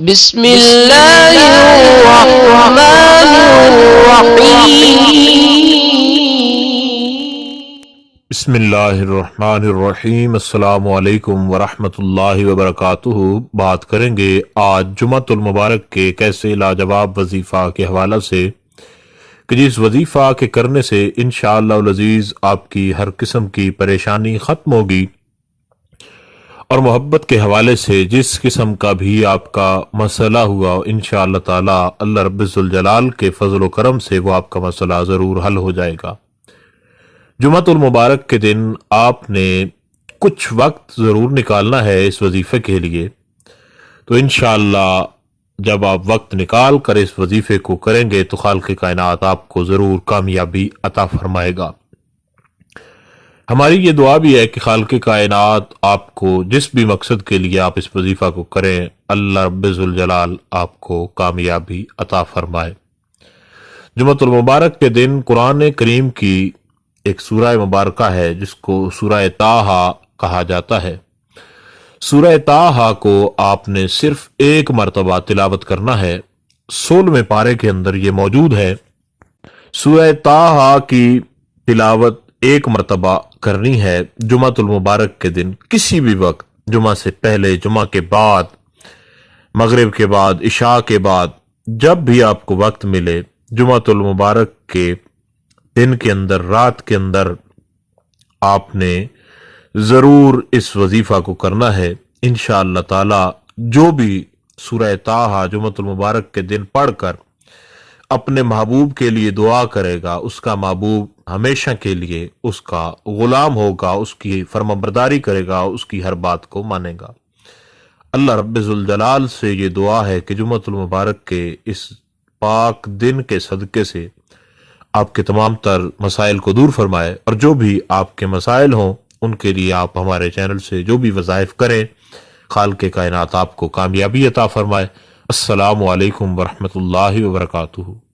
بسم اللہ الرحمن الرحیم۔ بسم اللہ الرحمن الرحیم۔ السلام علیکم ورحمۃ اللہ وبرکاتہ۔ بات کریں گے آج جمعۃ المبارک کے ایک ایسے لاجواب وظیفہ کے حوالہ سے کہ جس وظیفہ کے کرنے سے انشاءاللہ العزیز آپ کی ہر قسم کی پریشانی ختم ہوگی، اور محبت کے حوالے سے جس قسم کا بھی آپ کا مسئلہ ہوا انشاءاللہ تعالی اللہ رب الجلال کے فضل و کرم سے وہ آپ کا مسئلہ ضرور حل ہو جائے گا۔ جمعۃ المبارک کے دن آپ نے کچھ وقت ضرور نکالنا ہے اس وظیفے کے لیے، تو انشاءاللہ جب آپ وقت نکال کر اس وظیفے کو کریں گے تو خالق کائنات آپ کو ضرور کامیابی عطا فرمائے گا۔ ہماری یہ دعا بھی ہے کہ خالق کائنات آپ کو جس بھی مقصد کے لیے آپ اس وظیفہ کو کریں، اللہ رب الجلال آپ کو کامیابی عطا فرمائے۔ جمعۃ المبارک کے دن قرآن کریم کی ایک سورہ مبارکہ ہے جس کو سورہ طٰہٰ کہا جاتا ہے۔ سورہ طٰہٰ کو آپ نے صرف ایک مرتبہ تلاوت کرنا ہے، 16ویں پارے کے اندر یہ موجود ہے۔ سورہ طٰہٰ کی تلاوت ایک مرتبہ کرنی ہے جمعۃ المبارک کے دن، کسی بھی وقت، جمعہ سے پہلے، جمعہ کے بعد، مغرب کے بعد، عشاء کے بعد، جب بھی آپ کو وقت ملے جمعۃ المبارک کے دن کے اندر، رات کے اندر آپ نے ضرور اس وظیفہ کو کرنا ہے۔ انشاءاللہ تعالی جو بھی سورہ طٰہٰ جمعۃ المبارک کے دن پڑھ کر اپنے محبوب کے لیے دعا کرے گا، اس کا محبوب ہمیشہ کے لیے اس کا غلام ہوگا، اس کی فرمانبرداری کرے گا، اس کی ہر بات کو مانے گا۔ اللہ رب الجلال سے یہ دعا ہے کہ جمعۃ المبارک کے اس پاک دن کے صدقے سے آپ کے تمام تر مسائل کو دور فرمائے، اور جو بھی آپ کے مسائل ہوں ان کے لیے آپ ہمارے چینل سے جو بھی وظائف کریں، خالق کائنات آپ کو کامیابی عطا فرمائے۔ السلام علیکم ورحمۃ اللہ وبرکاتہ۔